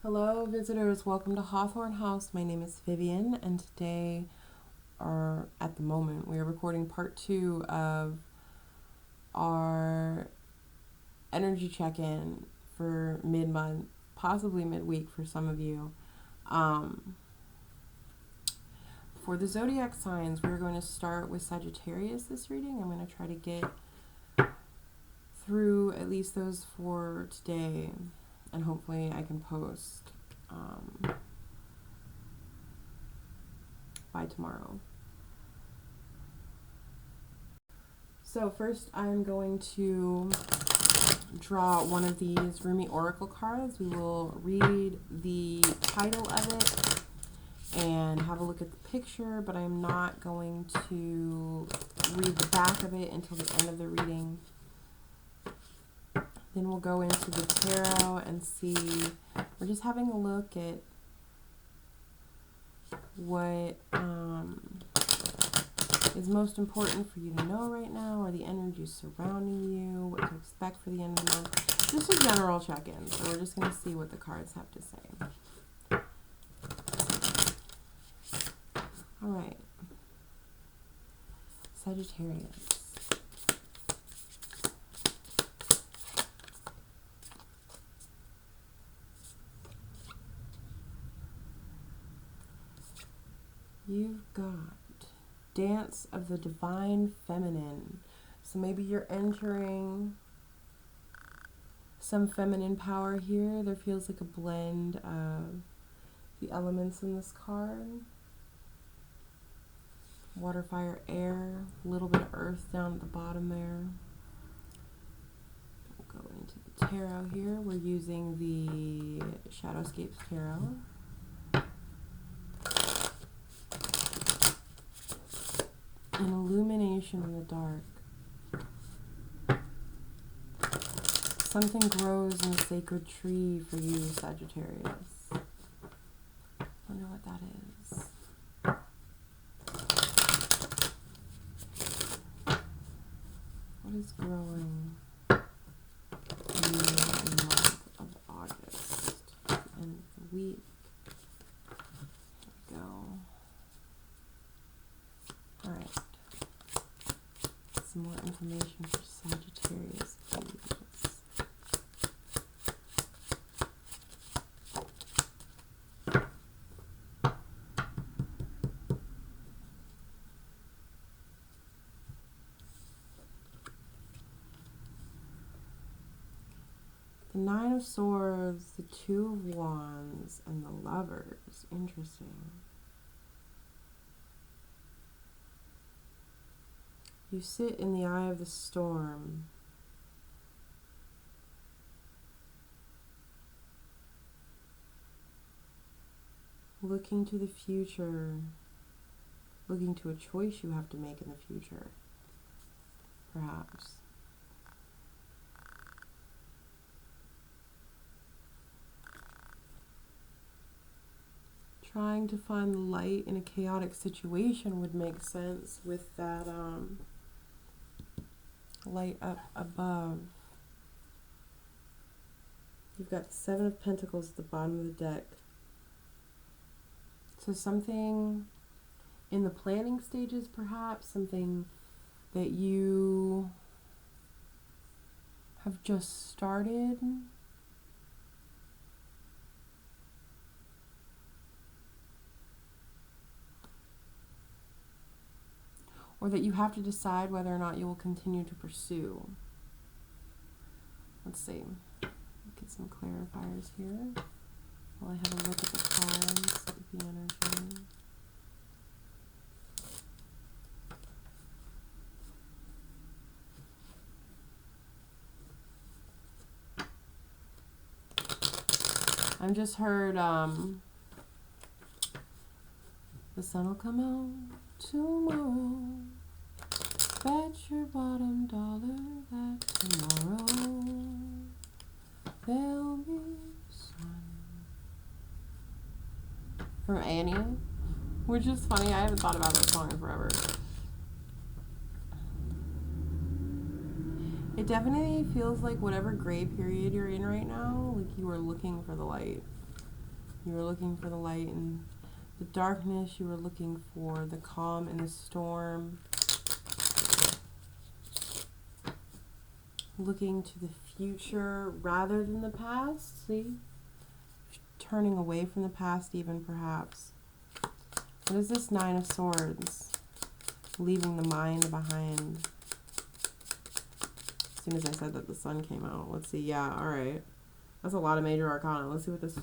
Hello, visitors. Welcome to Hawthorne House. My name is Vivian, and today, or at the moment, we are recording part 2 of our energy check-in for mid-month, possibly midweek for some of you. For the zodiac signs, we're going to start with Sagittarius this reading. I'm going to try to get through at least those 4 today, and hopefully I can post by tomorrow. So first I'm going to draw one of these Rumi Oracle cards. We will read the title of it and have a look at the picture, but I'm not going to read the back of it until the end of the reading. Then we'll go into the tarot and see, we're just having a look at what is most important for you to know right now, or the energy surrounding you, what to expect for the end of the month. Just a general check-in, so we're just going to see what the cards have to say. All right. Sagittarius. You've got Dance of the Divine Feminine. So maybe you're entering some feminine power here. There feels like a blend of the elements in this card. Water, fire, air, a little bit of earth down at the bottom there. We'll go into the tarot here. We're using the Shadowscapes Tarot. An illumination in the dark. Something grows in a sacred tree for you, Sagittarius. I wonder what that is. What is growing in the month of August? And the week. There we go. Alright. Some more information for Sagittarius, please. The Nine of Swords, the Two of Wands, and the Lovers. Interesting. You sit in the eye of the storm. Looking to the future. Looking to a choice you have to make in the future. Perhaps. Trying to find the light in a chaotic situation would make sense with that light up above. You've got the Seven of Pentacles at the bottom of the deck. So something in the planning stages, perhaps, something that you have just started. Or that you have to decide whether or not you will continue to pursue. Let's see. Get some clarifiers here while I have a look at the cards, the energy. I've just heard the sun will come out tomorrow. Bet your bottom dollar that tomorrow there'll be sun. From Annie, which is funny. I haven't thought about that song in forever. It definitely feels like whatever gray period you're in right now, like you are looking for the light. You were looking for the light in the darkness. You were looking for the calm in the storm. Looking to the future rather than the past. See? Turning away from the past even, perhaps. What is this Nine of Swords? Leaving the mind behind. As soon as I said that, the sun came out. Let's see. Yeah, all right. That's a lot of major arcana. Let's see what this...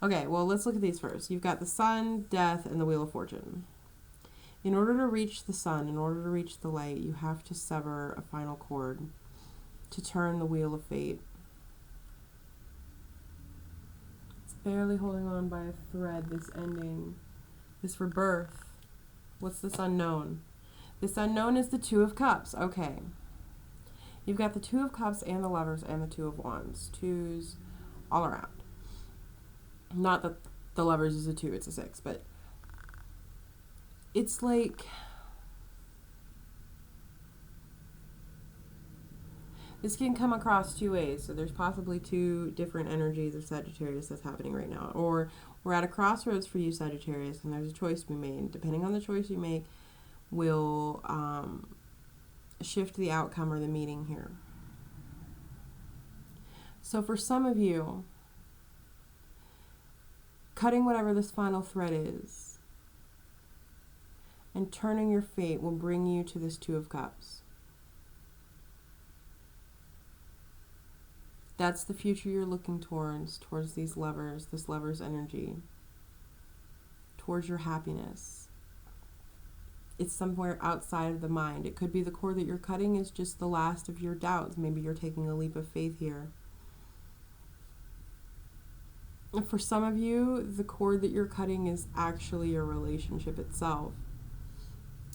Okay, well, let's look at these first. You've got the sun, death, and the Wheel of Fortune. In order to reach the sun, in order to reach the light, you have to sever a final cord to turn the wheel of fate. It's barely holding on by a thread, this ending, this rebirth. What's this unknown? This unknown is the Two of Cups. Okay. You've got the Two of Cups and the Lovers and the Two of Wands. Twos all around. Not that the Lovers is a 2, it's a 6, but it's like this can come across two ways. So there's possibly two different energies of Sagittarius that's happening right now. Or we're at a crossroads for you, Sagittarius, and there's a choice to be made. Depending on the choice you make will shift the outcome or the meeting here. So for some of you, cutting whatever this final thread is and turning your fate will bring you to this Two of Cups. That's the future you're looking towards these lovers, this lover's energy, towards your happiness. It's somewhere outside of the mind. It could be the cord that you're cutting is just the last of your doubts. Maybe you're taking a leap of faith here. For some of you, the cord that you're cutting is actually your relationship itself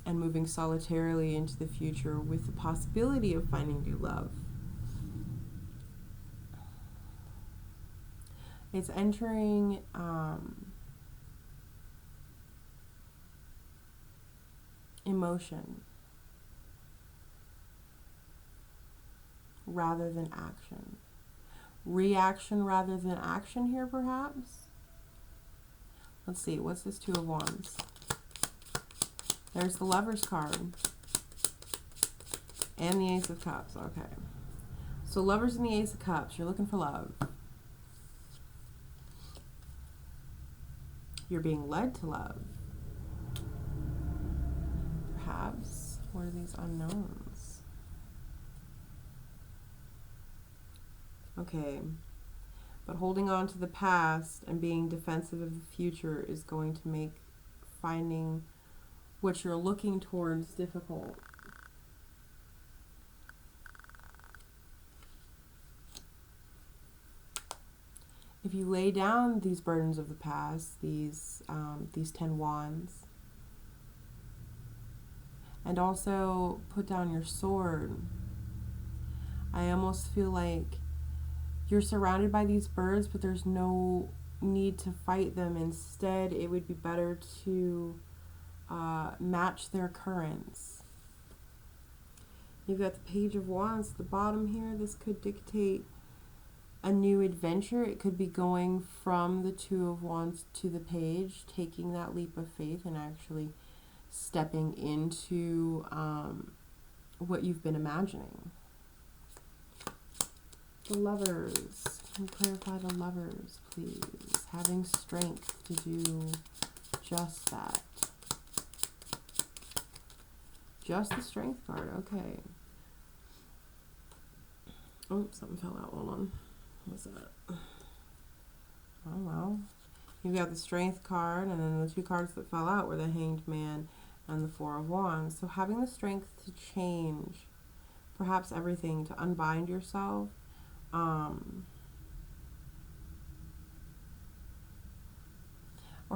and moving solitarily into the future with the possibility of finding new love. It's entering emotion rather than action. Reaction rather than action here, perhaps. Let's see, what's this Two of Wands? There's the Lover's card and the Ace of Cups. Okay, so Lovers and the Ace of Cups, you're looking for love. You're being led to love, perhaps. What are these unknowns? Okay, but holding on to the past and being defensive of the future is going to make finding what you're looking towards difficult. If you lay down these burdens of the past, these 10 wands, and also put down your sword, I almost feel like you're surrounded by these birds, but there's no need to fight them. Instead, it would be better to match their currents. You've got the Page of Wands at the bottom here. This could dictate a new adventure. It could be going from the Two of Wands to the Page, taking that leap of faith and actually stepping into what you've been imagining. The Lovers. Can you clarify the Lovers, please? Having strength to do just that. Just the Strength card. Okay. Oh, something fell out. Hold on. What's that? Oh, well. You've got the Strength card, and then the two cards that fell out were the Hanged Man and the Four of Wands. So having the strength to change, perhaps everything, to unbind yourself, or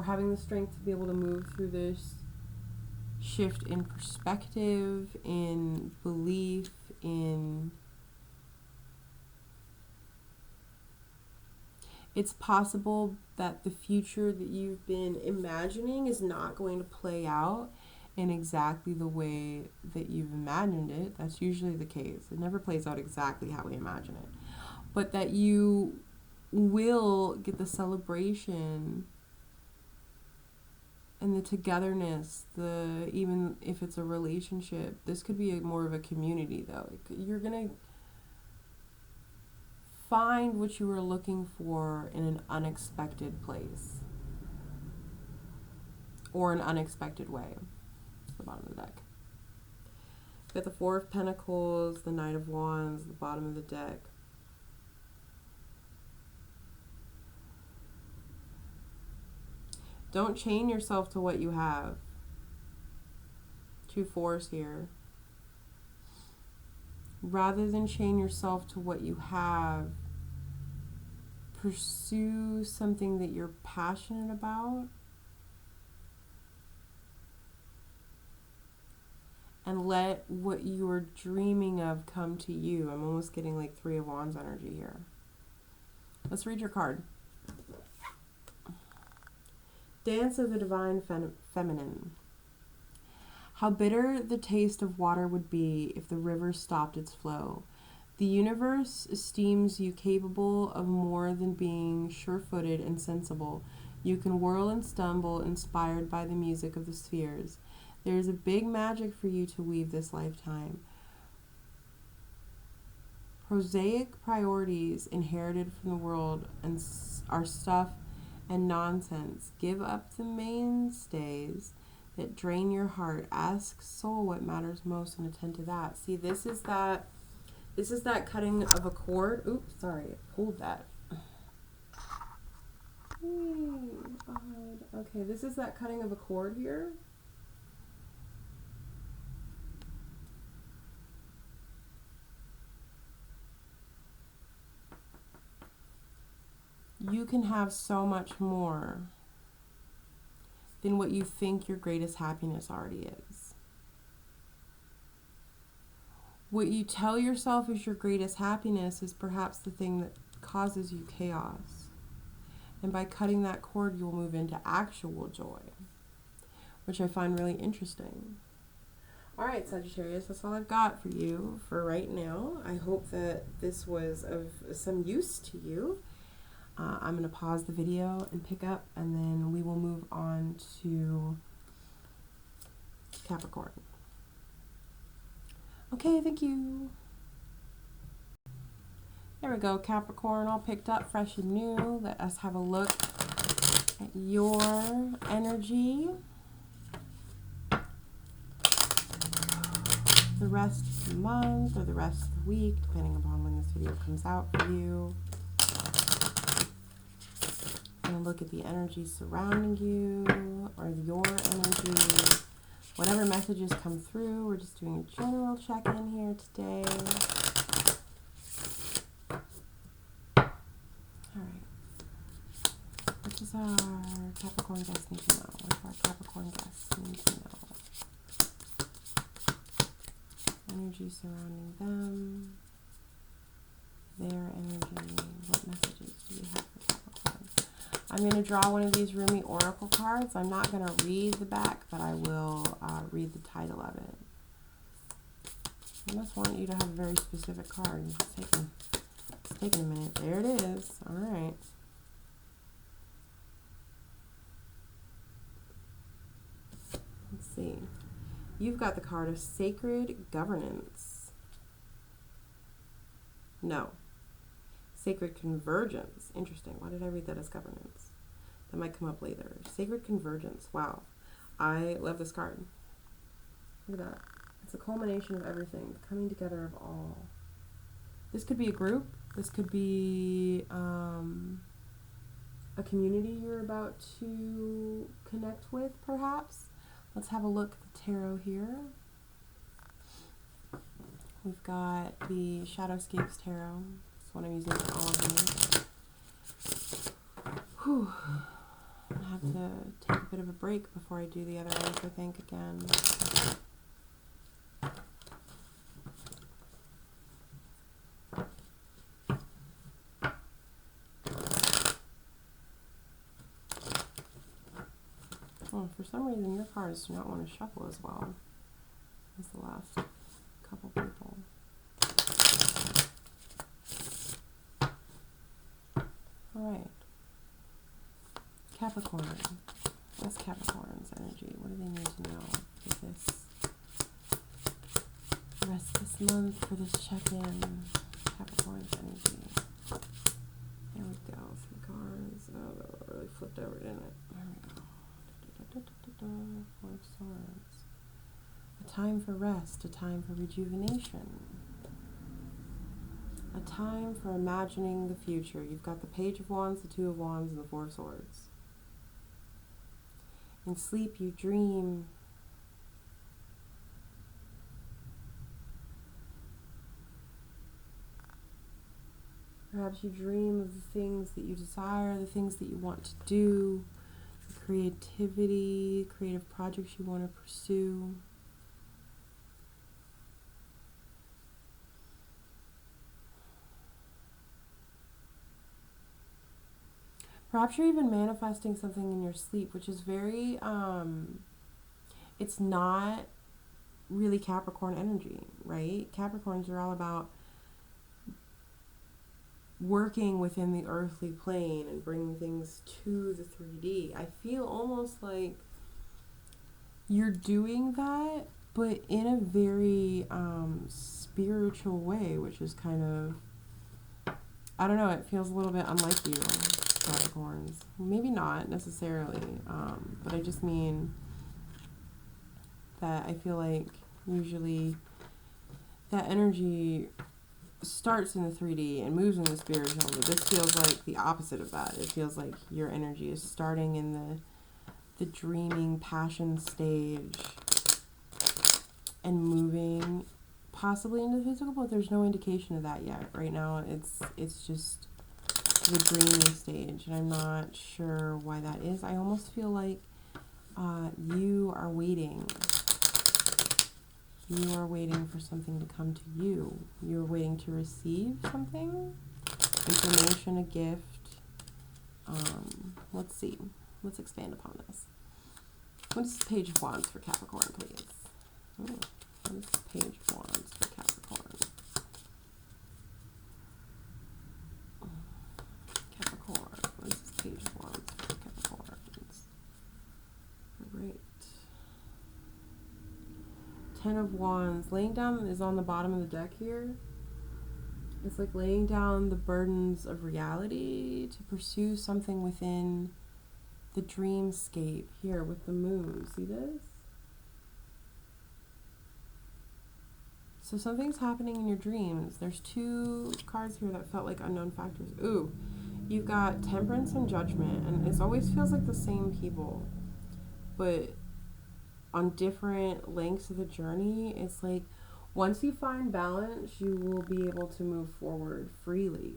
having the strength to be able to move through this shift in perspective, in belief, in... It's possible that the future that you've been imagining is not going to play out in exactly the way that you've imagined it. That's usually the case. It never plays out exactly how we imagine it. But that you will get the celebration and the togetherness, even if it's a relationship. This could be more of a community, though. You're going to find what you were looking for in an unexpected place or an unexpected way. It's the bottom of the deck. Got the Four of Pentacles, the Knight of Wands, the bottom of the deck. Don't chain yourself to what you have. 2 fours here. Rather than chain yourself to what you have, pursue something that you're passionate about and let what you're dreaming of come to you. I'm almost getting like 3 of Wands energy here. Let's read your card. Dance of the Divine Feminine. How bitter the taste of water would be if the river stopped its flow. The universe esteems you capable of more than being sure-footed and sensible. You can whirl and stumble, inspired by the music of the spheres. There is a big magic for you to weave this lifetime. Prosaic priorities inherited from the world and are stuff and nonsense. Give up the mainstays that drain your heart. Ask soul what matters most and attend to that. See, this is that cutting of a cord. Oops, sorry, I pulled that. Okay, this is that cutting of a cord here. You can have so much more than what you think your greatest happiness already is. What you tell yourself is your greatest happiness is perhaps the thing that causes you chaos. And by cutting that cord, you'll move into actual joy, which I find really interesting. All right, Sagittarius, that's all I've got for you for right now. I hope that this was of some use to you. I'm going to pause the video and pick up, and then we will move on to Capricorn. Okay, thank you. There we go, Capricorn, all picked up, fresh and new. Let us have a look at your energy. The rest of the month or the rest of the week, depending upon when this video comes out for you. And look at the energy surrounding you, or your energy, whatever messages come through. We're just doing a general check-in here today. All right. What does our Capricorn guests need to know? What do our Capricorn guests need to know? Energy surrounding them, their energy. What messages do we have for Capricorn? I'm going to draw one of these Rumi Oracle cards. I'm not going to read the back, but I will read the title of it. I must want you to have a very specific card. It's taking a minute. There it is. All right. Let's see. You've got the card of Sacred Governance. No. Sacred Convergence. Interesting. Why did I read that as governance? That might come up later. Sacred Convergence. Wow. I love this card. Look at that. It's a culmination of everything. The coming together of all. This could be a group. This could be a community you're about to connect with, perhaps. Let's have a look at the tarot here. We've got the Shadowscapes Tarot. That's what I'm using for all of these. Whew. I have to take a bit of a break before I do the other ones, I think, again. Oh, for some reason your cards do not want to shuffle as well as the last couple people. All right. Capricorn. What's Capricorn's energy? What do they need to know for this rest this month, for this check-in? Capricorn's energy. There we go. 3 cards. Oh, that really flipped over, didn't it? There we go. 4 of Swords. A time for rest. A time for rejuvenation. A time for imagining the future. You've got the Page of Wands, the 2 of Wands, and the 4 of Swords. In sleep, you dream. Perhaps you dream of the things that you desire, the things that you want to do, the creativity, creative projects you want to pursue. Perhaps you're even manifesting something in your sleep, which is very, it's not really Capricorn energy, right? Capricorns are all about working within the earthly plane and bringing things to the 3D. I feel almost like you're doing that, but in a very spiritual way, which is kind of, I don't know, it feels a little bit unlike you, Capricorns. Maybe not necessarily, but I just mean that I feel like usually that energy starts in the 3D and moves in the spiritual, but this feels like the opposite of that. It feels like your energy is starting in the dreaming passion stage and moving possibly into the physical, but there's no indication of that yet. Right now it's just the dreaming stage, and I'm not sure why that is. I almost feel like you are waiting. You are waiting for something to come to you. You're waiting to receive something, information, a gift. Let's see. Let's expand upon this. What is the Page of Wands for Capricorn, please? What is the Page of Wands for Capricorn? Capricorn. What is this Page of Wands for Capricorns? All right. 10 of Wands. Laying down is on the bottom of the deck here. It's like laying down the burdens of reality to pursue something within the dreamscape here with the moon. See this? So something's happening in your dreams. There's 2 cards here that felt like unknown factors. Ooh, you've got Temperance and Judgment, and it always feels like the same people, but on different lengths of the journey. It's like once you find balance, you will be able to move forward freely.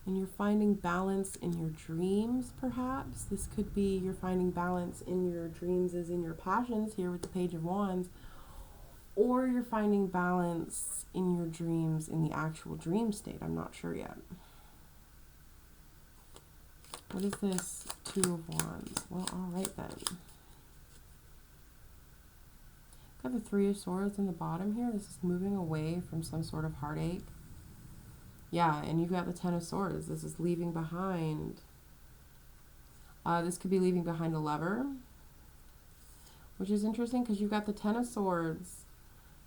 And you're finding balance in your dreams, perhaps. This could be you're finding balance in your dreams as in your passions here with the Page of Wands, or you're finding balance in your dreams in the actual dream state. I'm not sure yet. What is this 2 of Wands? Well, all right then. Got the 3 of Swords in the bottom here. This is moving away from some sort of heartache. Yeah, and you've got the 10 of Swords. This is leaving behind. This could be leaving behind a lover, which is interesting because you've got the 10 of Swords,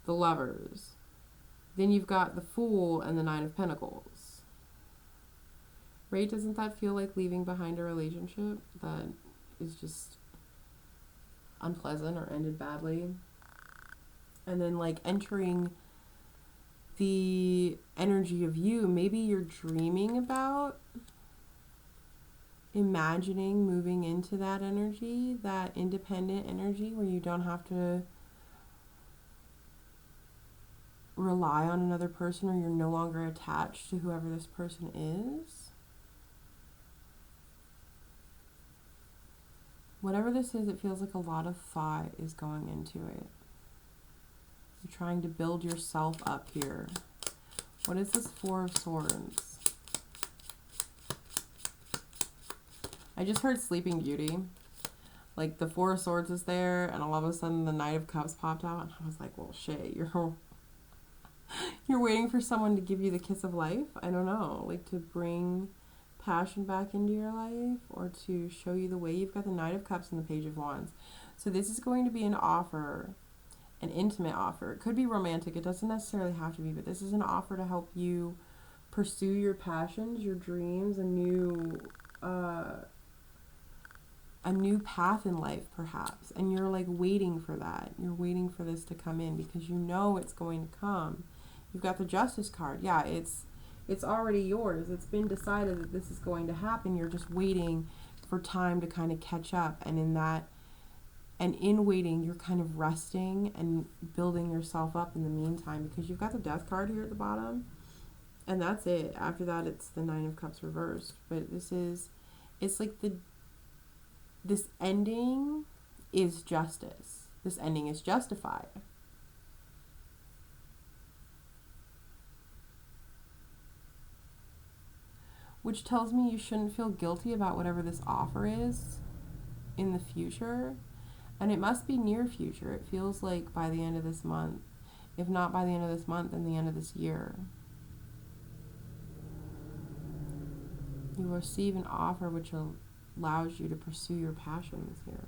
the Lovers. Then you've got the Fool and the 9 of Pentacles. Right? Doesn't that feel like leaving behind a relationship that is just unpleasant or ended badly? And then like entering the energy of you. Maybe you're dreaming about imagining moving into that energy, that independent energy where you don't have to rely on another person, or you're no longer attached to whoever this person is. Whatever this is, it feels like a lot of thought is going into it. You're trying to build yourself up here. What is this 4 of Swords? I just heard Sleeping Beauty. Like the 4 of Swords is there, and all of a sudden the Knight of Cups popped out, and I was like, well, shit, you're waiting for someone to give you the kiss of life? I don't know, like to bring passion back into your life or to show you the way. You've got the Knight of Cups and the Page of Wands. So this is going to be an offer, an intimate offer. It could be romantic. It doesn't necessarily have to be, but this is an offer to help you pursue your passions, your dreams, a new path in life, perhaps. And you're like waiting for that. You're waiting for this to come in because you know it's going to come. You've got the Justice card. Yeah, it's already yours. It's been decided that this is going to happen. You're just waiting for time to kind of catch up. And in waiting, you're kind of resting and building yourself up in the meantime, because you've got the Death card here at the bottom. And that's it. After that, it's the Nine of Cups reversed. But it's like this ending is justice. This ending is justified. Which tells me you shouldn't feel guilty about whatever this offer is in the future. And it must be near future. It feels like by the end of this month. If not by the end of this month, then the end of this year. You receive an offer which allows you to pursue your passions here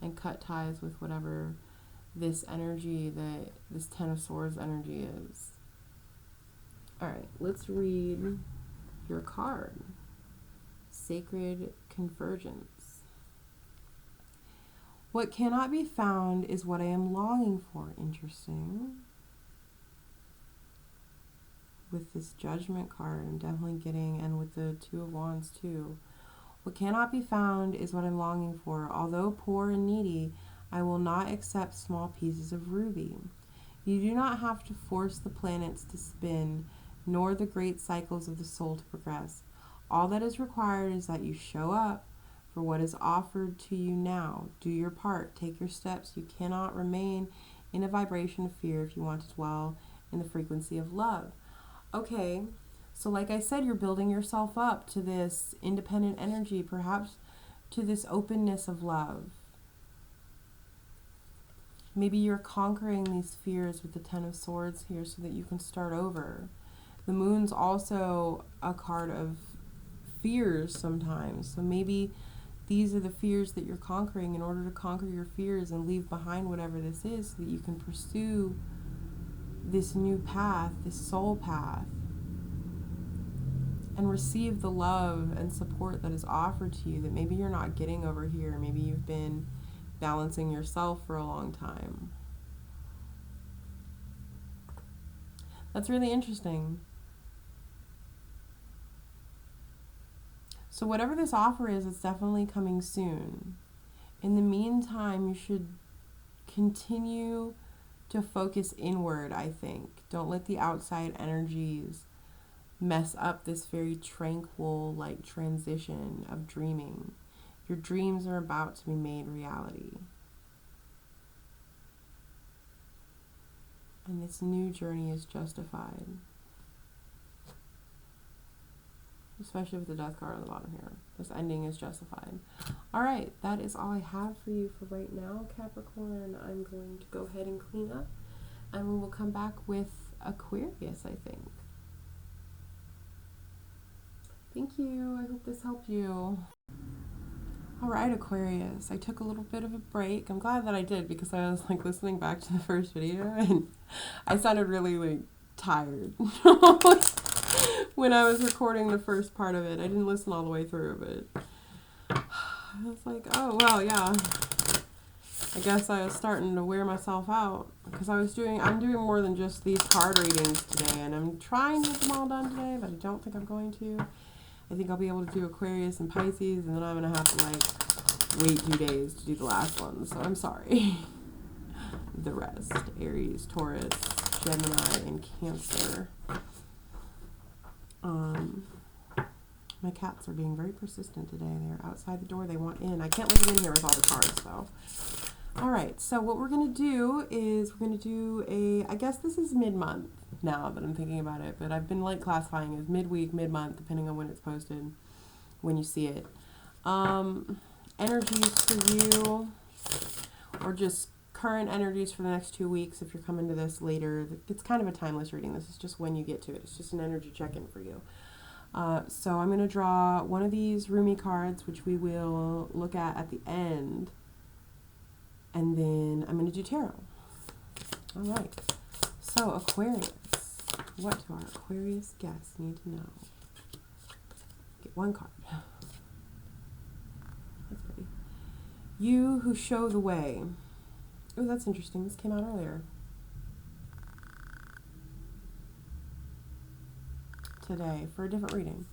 and cut ties with whatever this energy, this Ten of Swords energy is. All right, let's read your card. Sacred Convergence. What cannot be found is what I am longing for. Interesting. With this Judgment card, I'm definitely getting, and with the Two of Wands too. What cannot be found is what I'm longing for. Although poor and needy, I will not accept small pieces of ruby. You do not have to force the planets to spin, nor the great cycles of the soul to progress. All that is required is that you show up for what is offered to you now. Do your part. Take your steps. You cannot remain in a vibration of fear if you want to dwell in the frequency of love. Okay, so like I said, you're building yourself up to this independent energy, perhaps to this openness of love. Maybe you're conquering these fears with the Ten of Swords here so that you can start over. The Moon's also a card of fears sometimes. So maybe these are the fears that you're conquering in order to conquer your fears and leave behind whatever this is so that you can pursue this new path, this soul path, and receive the love and support that is offered to you that maybe you're not getting over here. Maybe you've been balancing yourself for a long time. That's really interesting. So whatever this offer is, it's definitely coming soon. In the meantime, you should continue to focus inward, I think. Don't let the outside energies mess up this very tranquil, like, transition of dreaming. Your dreams are about to be made reality. And this new journey is justified. Especially with the Death card on the bottom here. This ending is justified. All right, that is all I have for you for right now, Capricorn. I'm going to go ahead and clean up, and we will come back with Aquarius, I think. Thank you. I hope this helped you. All right, Aquarius. I took a little bit of a break. I'm glad that I did, because I was like listening back to the first video and I sounded really like tired when I was recording the first part of it. I didn't listen all the way through, but I was like, oh, well, yeah. I guess I was starting to wear myself out because I'm doing more than just these card readings today, and I'm trying to get them all done today, but I don't think I'm going to. I think I'll be able to do Aquarius and Pisces, and then I'm going to have to like wait 2 days to do the last one, so I'm sorry. The rest, Aries, Taurus, Gemini, and Cancer. My cats are being very persistent today. They're outside the door. They want in. I can't leave them in here with all the cards, though. All right, so what we're going to do is we're going to do I guess this is mid-month now that I'm thinking about it, but I've been like classifying it as midweek, mid-month, depending on when it's posted, when you see it. Energies for you, or just current energies for the next 2 weeks if you're coming to this later. It's kind of a timeless reading. This is just when you get to it. It's just an energy check-in for you. So I'm going to draw one of these Rumi cards, which we will look at the end. And then I'm going to do tarot. All right. So Aquarius. What do our Aquarius guests need to know? Get one card. That's pretty. You who show the way. Oh, that's interesting. This came out earlier. Today for a different reading.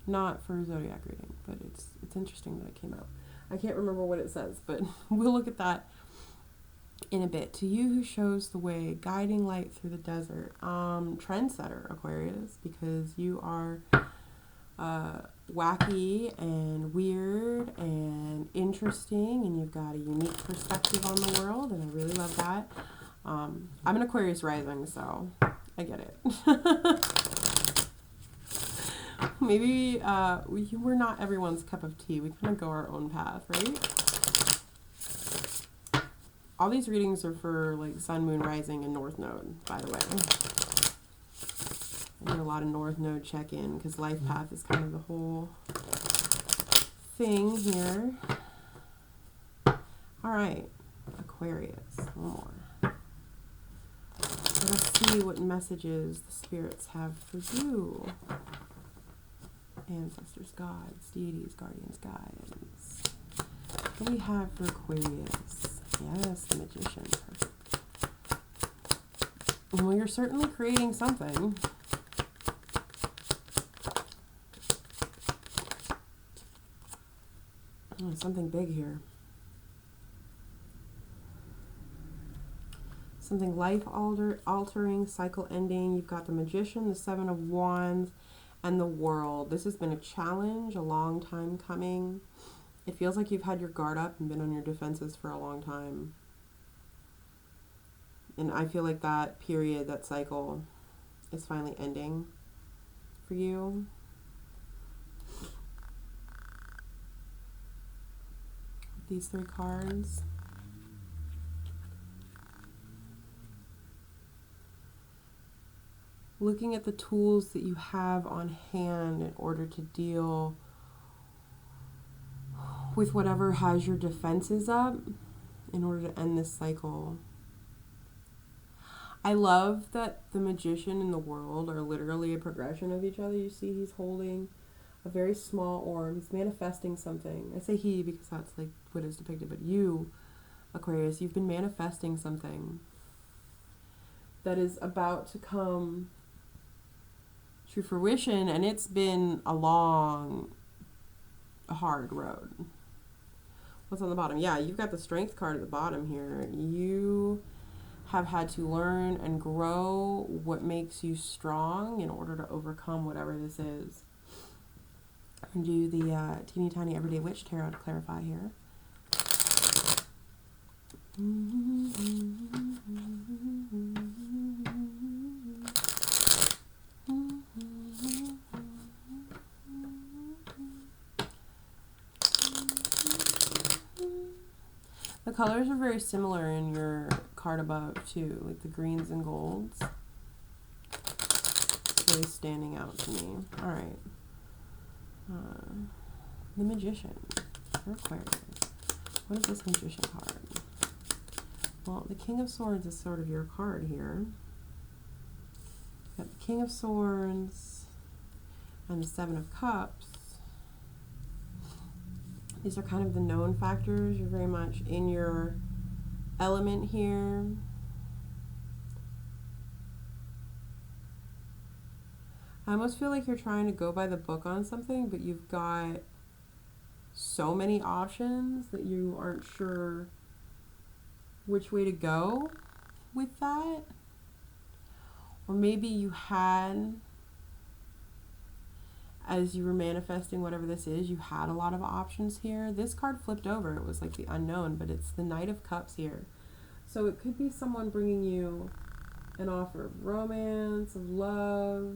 Not for a zodiac reading, but it's interesting that it came out. I can't remember what it says, but we'll look at that in a bit. To you who shows the way, guiding light through the desert. Trendsetter, Aquarius, because you are wacky and weird and interesting, and you've got a unique perspective on the world, and I really love that. I'm an Aquarius rising, so I get it. Maybe we're not everyone's cup of tea. We kind of go our own path, right? All these readings are for like Sun, Moon, Rising, and North Node, by the way. I do a lot of North Node check-in because life path is kind of the whole thing here. All right, Aquarius, one more. Let's see what messages the spirits have for you. Ancestors, gods, deities, guardians, guides. What do we have for Aquarius? Yes, the Magician. Perfect. Well, you're certainly creating something. Oh, something big here. Something life-altering, cycle-ending. You've got the Magician, the Seven of Wands, and the World. This has been a challenge, a long time coming. It feels like you've had your guard up and been on your defenses for a long time. And I feel like that period, that cycle, is finally ending for you. These three cards. Looking at the tools that you have on hand in order to deal with whatever has your defenses up in order to end this cycle. I love that the Magician and the World are literally a progression of each other. You see he's holding a very small orb. He's manifesting something. I say he because that's like what is depicted, but you, Aquarius, you've been manifesting something that is about to come to fruition, and it's been a long, hard road. What's on the bottom? Yeah, you've got the Strength card at the bottom here. You have had to learn and grow what makes you strong in order to overcome whatever this is. I'm going to do the teeny tiny everyday witch tarot to clarify here. The colors are very similar in your card above too, like the greens and golds. It's really standing out to me. All right. The Magician for Aquarius. What is this Magician card? Well, the King of Swords is sort of your card here. Got the King of Swords and the Seven of Cups. These are kind of the known factors. You're very much in your element here. I almost feel like you're trying to go by the book on something, but you've got so many options that you aren't sure which way to go with that. Or maybe you had, as you were manifesting whatever this is, you had a lot of options here. This card flipped over. It was like the unknown, but it's the Knight of Cups here. So it could be someone bringing you an offer of romance, of love.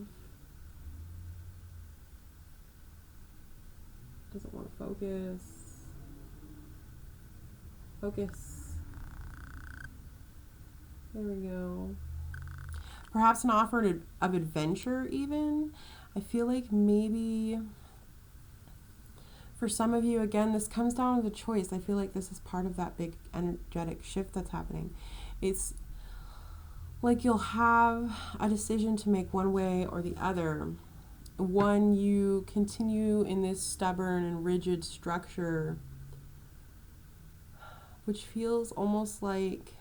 Doesn't want to focus. Focus. There we go. Perhaps an offer of adventure even. I feel like maybe for some of you, again, this comes down to the choice. I feel like this is part of that big energetic shift that's happening. It's like you'll have a decision to make one way or the other. One, you continue in this stubborn and rigid structure, which feels almost like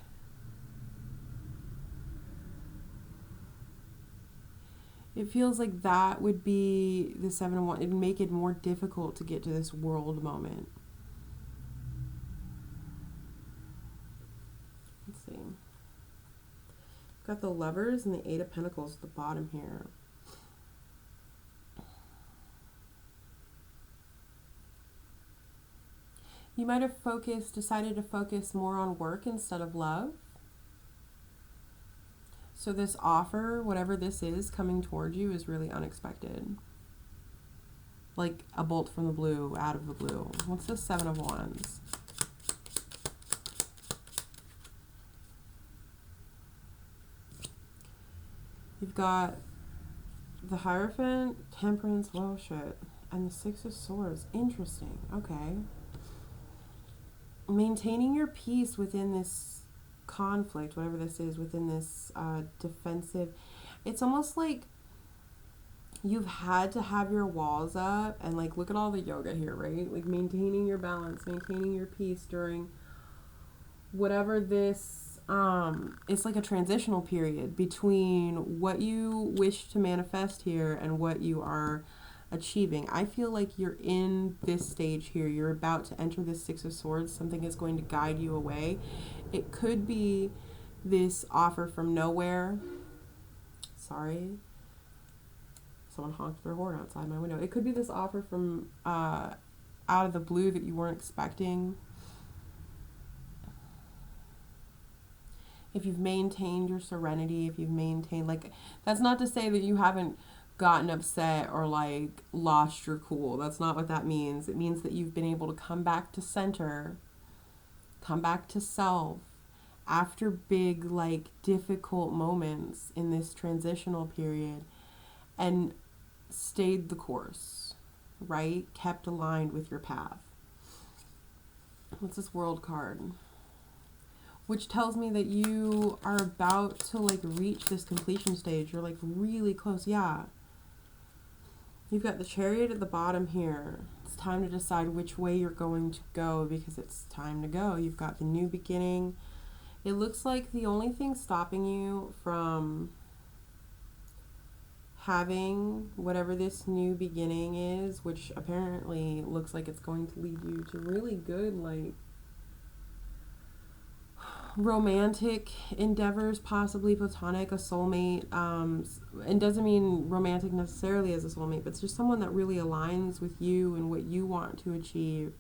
it feels like that would be the 7 of Wands. It'd make it more difficult to get to this world moment. Let's see. Got the Lovers and the 8 of Pentacles at the bottom here. You might have decided to focus more on work instead of love. So this offer, whatever this is coming towards you, is really unexpected. Like a bolt from the blue, out of the blue. What's the 7 of Wands? You've got the Hierophant, Temperance, well, shit, and the 6 of Swords. Interesting. Okay. Maintaining your peace within this conflict, whatever this is, within this defensive. It's almost like you've had to have your walls up, and like, look at all the yoga here, right? Like maintaining your balance, maintaining your peace during whatever this it's like a transitional period between what you wish to manifest here and what you are achieving. I feel like you're in this stage here. You're about to enter this 6 of Swords. Something is going to guide you away. It could be this offer from nowhere. Sorry. Someone honked their horn outside my window. It could be this offer from out of the blue that you weren't expecting. If you've maintained your serenity, if you've maintained, like, that's not to say that you haven't gotten upset or like lost your cool. That's not what that means. It means that you've been able to come back to center, come back to self after big, like, difficult moments in this transitional period, and stayed the course, right? Kept aligned with your path. What's this World card? Which tells me that you are about to like reach this completion stage. You're like really close. Yeah. You've got the Chariot at the bottom here. It's time to decide which way you're going to go, because it's time to go. You've got the new beginning. It looks like the only thing stopping you from having whatever this new beginning is, which apparently looks like it's going to lead you to really good, like, romantic endeavors, possibly platonic, a soulmate, and doesn't mean romantic necessarily as a soulmate, but it's just someone that really aligns with you and what you want to achieve.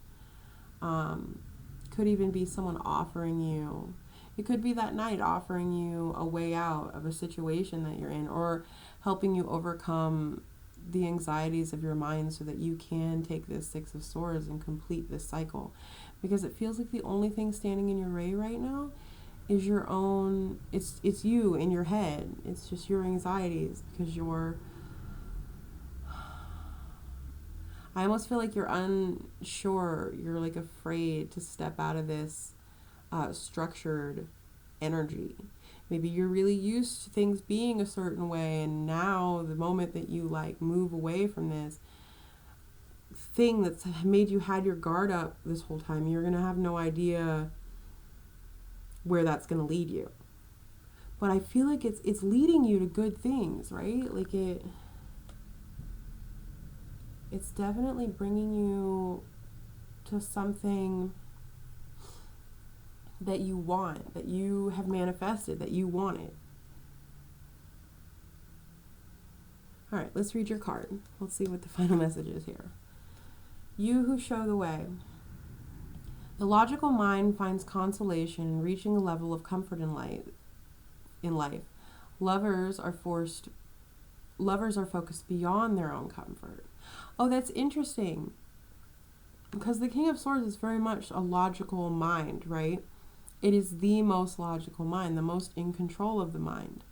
Could even be someone offering you, it could be that night offering you a way out of a situation that you're in, or helping you overcome the anxieties of your mind so that you can take this 6 of Swords and complete this cycle. Because it feels like the only thing standing in your way right now is your own, it's you in your head. It's just your anxieties, because I almost feel like you're unsure, you're like afraid to step out of this structured energy. Maybe you're really used to things being a certain way, and now the moment that you like move away from this thing that's made you had your guard up this whole time, you're gonna have no idea where that's gonna lead you. But I feel like it's leading you to good things, right? Like it's definitely bringing you to something that you want, that you have manifested, that you wanted. All right, let's read your card. Let's see what the final message is here. You who show the way. The logical mind finds consolation in reaching a level of comfort in life. Lovers are focused beyond their own comfort. Oh, that's interesting. Because the King of Swords is very much a logical mind, right? It is the most logical mind, the most in control of the mind.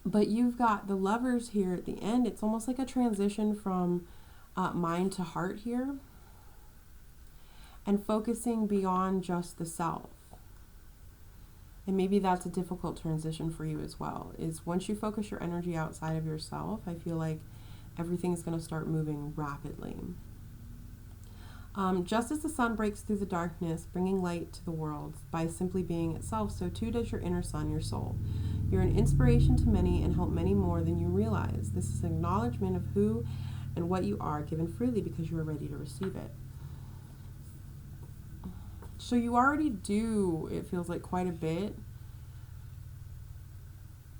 But you've got the Lovers here at the end. It's almost like a transition from mind to heart here, and focusing beyond just the self. And maybe that's a difficult transition for you as well, is once you focus your energy outside of yourself, I feel like everything's going to start moving rapidly. Just as the sun breaks through the darkness, bringing light to the world by simply being itself, so too does your inner sun, your soul. You're an inspiration to many and help many more than you realize. This is an acknowledgement of who and what you are, given freely because you are ready to receive it. So you already do, it feels like, quite a bit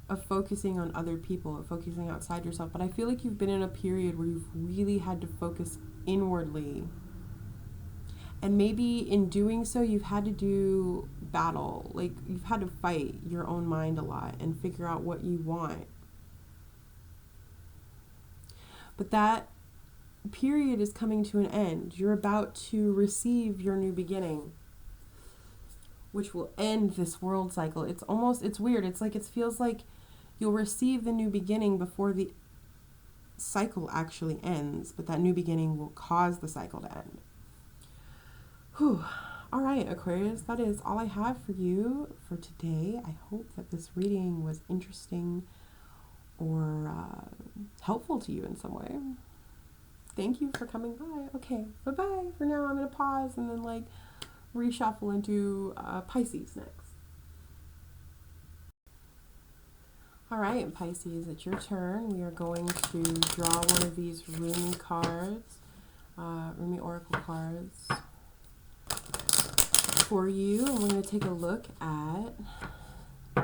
of focusing on other people, of focusing outside yourself. But I feel like you've been in a period where you've really had to focus inwardly. And maybe in doing so, you've had to do battle. Like, you've had to fight your own mind a lot and figure out what you want. But that period is coming to an end. You're about to receive your new beginning, which will end this world cycle. It's weird. It's like, it feels like you'll receive the new beginning before the cycle actually ends, but that new beginning will cause the cycle to end. Whew. All right, Aquarius, that is all I have for you for today. I hope that this reading was interesting or helpful to you in some way. Thank you for coming by. Okay, bye-bye. For now, I'm going to pause and then reshuffle into Pisces next. All right, Pisces, it's your turn. We are going to draw one of these Rumi cards, Rumi Oracle cards for you. And we're going to take a look at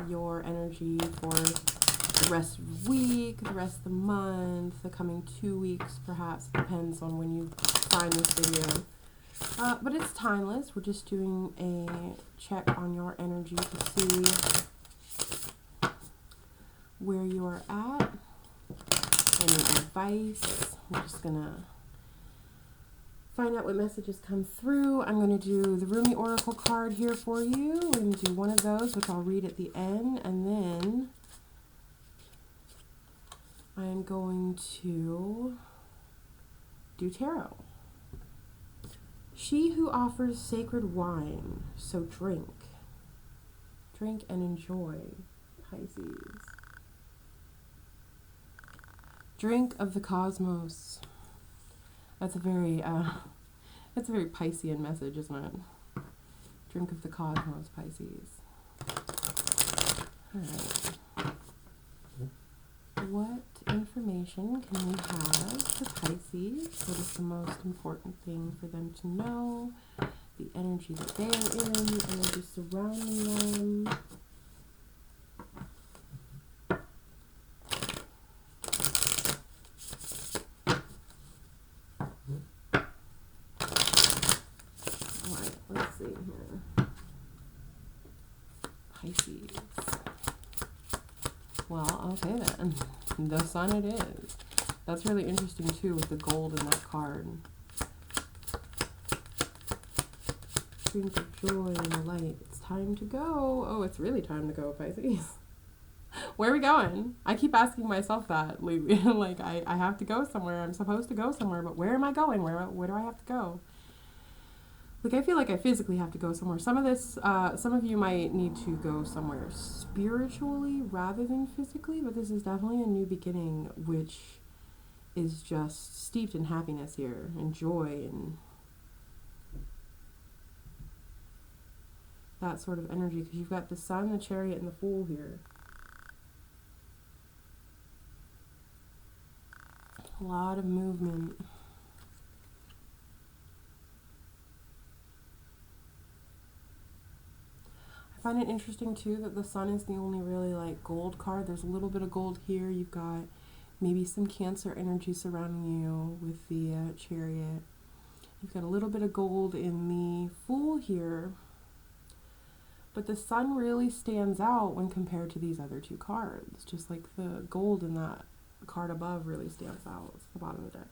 your energy for the rest of the week, the rest of the month, the coming 2 weeks, perhaps. Depends on when you find this video. But it's timeless. We're just doing a check on your energy to see where you're at. Any advice. I'm just going to find out what messages come through. I'm going to do the Rumi Oracle card here for you. We're going to do one of those, which I'll read at the end. And then I'm going to do tarot. She who offers sacred wine, so drink. Drink and enjoy, Pisces. Drink of the cosmos. That's a very Piscean message, isn't it? Drink of the cosmos, Pisces. All right. What information can we have for Pisces? What is the most important thing for them to know? The energy that they are in, the energy surrounding them. All right, let's see here. Pisces. Well, okay then. The sun it is. That's really interesting too with the gold in that card. Drink of joy and the light. It's time to go. Oh, it's really time to go, Pisces. Where are we going? I keep asking myself that lately. Like, I have to go somewhere. I'm supposed to go somewhere, but where am I going? Where do I have to go? Like, I feel like I physically have to go somewhere. Some of you might need to go somewhere spiritually rather than physically, but this is definitely a new beginning, which is just steeped in happiness here and joy and that sort of energy, because you've got the sun, the chariot, and the fool here. A lot of movement. I find it interesting too that the sun is the only really gold card. There's a little bit of gold here. You've got maybe some Cancer energy surrounding you with the chariot. You've got a little bit of gold in the fool here. But the sun really stands out when compared to these other two cards. Just like the gold in that card above really stands out. It's the bottom of the deck.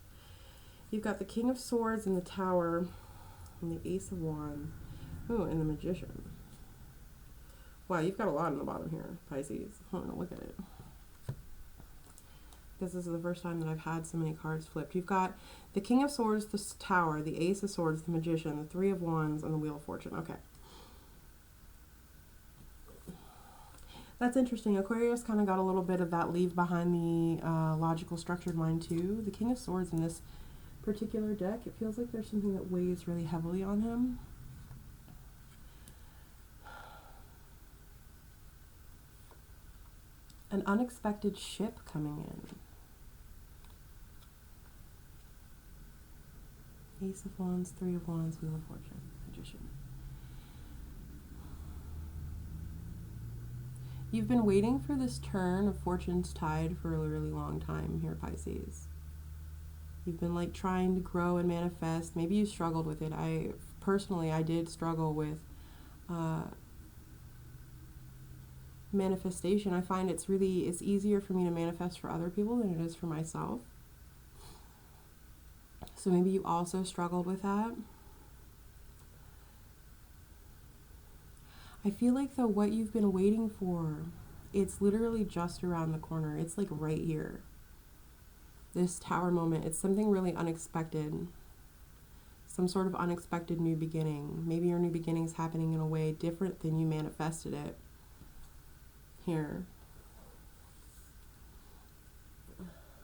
You've got the King of Swords in the Tower and the Ace of Wands. Oh, and the Magician. Wow, you've got a lot on the bottom here, Pisces. Oh, look at it. because this is the first time that I've had so many cards flipped. You've got the King of Swords, the Tower, the Ace of Swords, the Magician, the Three of Wands, and the Wheel of Fortune. Okay. That's interesting. Aquarius kind of got a little bit of that leave behind the logical structured mind too. The King of Swords in this particular deck, it feels like there's something that weighs really heavily on him. An unexpected ship coming in. Ace of Wands, Three of Wands, Wheel of Fortune, Magician. You've been waiting for this turn of Fortune's tide for a really long time here, Pisces. You've been like trying to grow and manifest. Maybe you struggled with it. I did struggle with manifestation. I find it's easier for me to manifest for other people than it is for myself. So maybe you also struggled with that. I feel like though what you've been waiting for, it's literally just around the corner. It's like right here. This Tower moment, it's something really unexpected. Some sort of unexpected new beginning. Maybe your new beginning is happening in a way different than you manifested it. Here.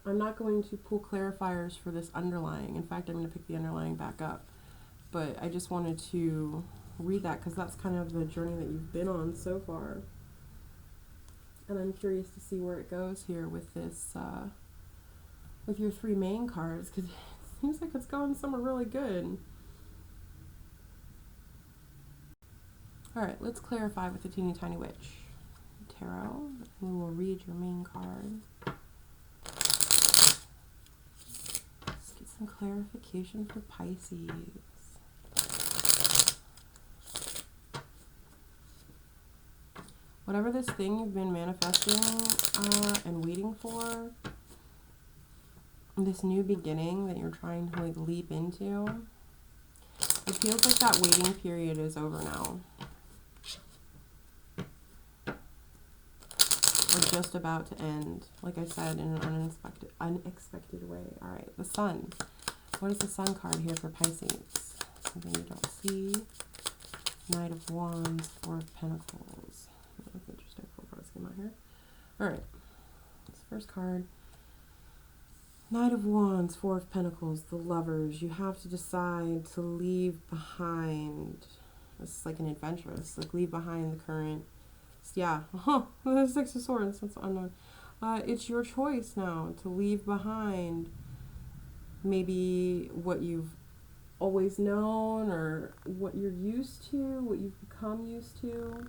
I'm not going to pull clarifiers for this underlying. In fact, I'm going to pick the underlying back up. But I just wanted to read that because that's kind of the journey that you've been on so far. And I'm curious to see where it goes here with this, with your three main cards, because it seems like it's going somewhere really good. Alright, let's clarify with the Teeny Tiny Witch Tarot. We will read your main card. Let's get some clarification for Pisces. Whatever this thing you've been manifesting and waiting for, this new beginning that you're trying to like leap into, it feels like that waiting period is over now. Or just about to end, like I said, in an unexpected way. All right, the Sun. What is the Sun card here for Pisces? Something you don't see. Knight of Wands, Four of Pentacles. That's interesting. Full card scheme out here. All right, this first card. Knight of Wands, Four of Pentacles, the Lovers. You have to decide to leave behind. This is like an adventurous, like leave behind the current. Yeah, the Six of Swords. That's unknown. It's your choice now to leave behind maybe what you've always known or what you're used to, what you've become used to.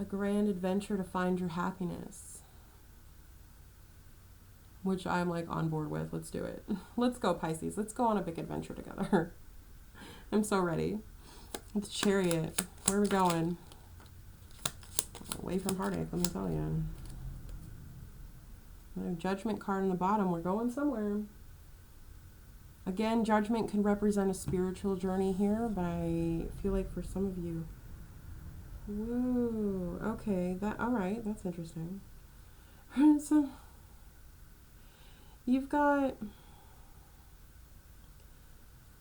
A grand adventure to find your happiness, which I'm like on board with. Let's do it. Let's go, Pisces. Let's go on a big adventure together. I'm so ready. It's Chariot. Where are we going? Away from heartache, let me tell you. Judgment card on the bottom. We're going somewhere. Again, Judgment can represent a spiritual journey here, but I feel like for some of you, whoa, okay, all right, that's interesting. So, you've got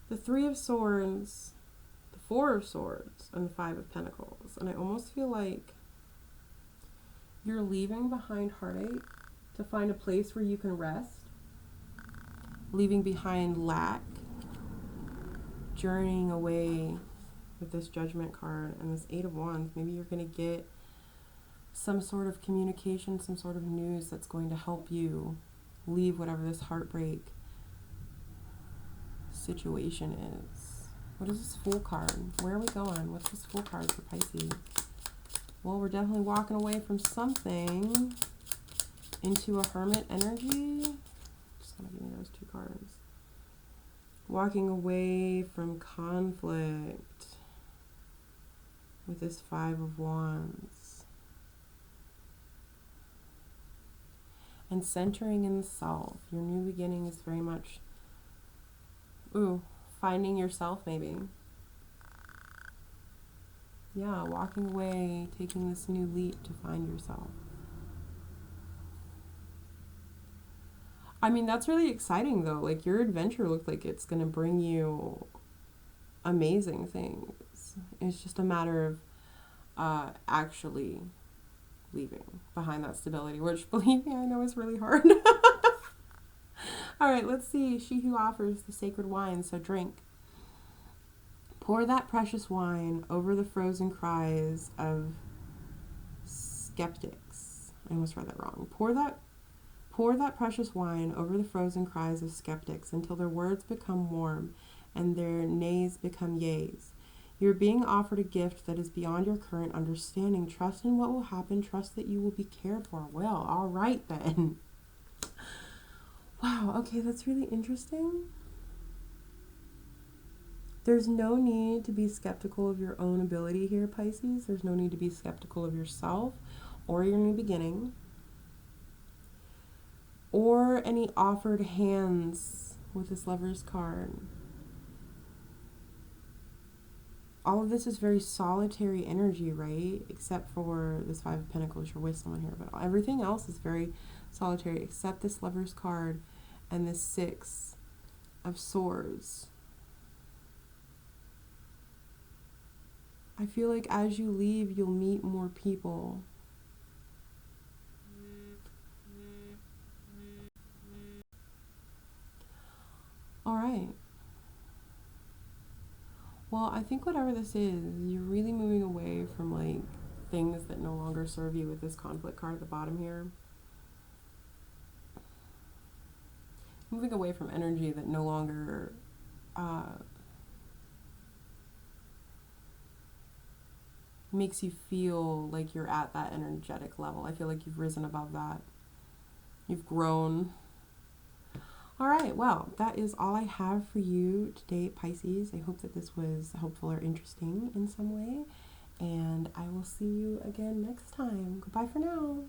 the Three of Swords, the Four of Swords, and the Five of Pentacles. And I almost feel like you're leaving behind heartache to find a place where you can rest. Leaving behind lack. Journeying away with this Judgment card and this Eight of Wands. Maybe you're going to get some sort of communication, some sort of news that's going to help you leave whatever this heartbreak situation is. What is this Fool card? Where are we going? What's this Fool card for Pisces? Well, we're definitely walking away from something into a Hermit energy. Just gonna give me those two cards. Walking away from conflict with this Five of Wands. And centering in the self. Your new beginning is very much, finding yourself maybe. Yeah, walking away, taking this new leap to find yourself. I mean, that's really exciting though. Like, your adventure looked like it's going to bring you amazing things. It's just a matter of actually leaving behind that stability, which, believe me, I know is really hard. All right, let's see. She who offers the sacred wine, so drink. Pour that precious wine over the frozen cries of skeptics. I almost read that wrong. Pour that precious wine over the frozen cries of skeptics until their words become warm and their nays become yays. You're being offered a gift that is beyond your current understanding. Trust in what will happen. Trust that you will be cared for. Well, all right then. Wow, okay, that's really interesting. There's no need to be skeptical of your own ability here, Pisces. There's no need to be skeptical of yourself or your new beginning or any offered hands with this Lover's card. All of this is very solitary energy, right? Except for this Five of Pentacles, you're with someone here. But everything else is very solitary except this Lover's card and this Six of Swords. I feel like as you leave, you'll meet more people. All right. Well, I think whatever this is, you're really moving away from like things that no longer serve you with this conflict card at the bottom here. Moving away from energy that no longer makes you feel like you're at that energetic level. I feel like you've risen above that. You've grown. All right, well, that is all I have for you today, Pisces. I hope that this was helpful or interesting in some way, and I will see you again next time. Goodbye for now.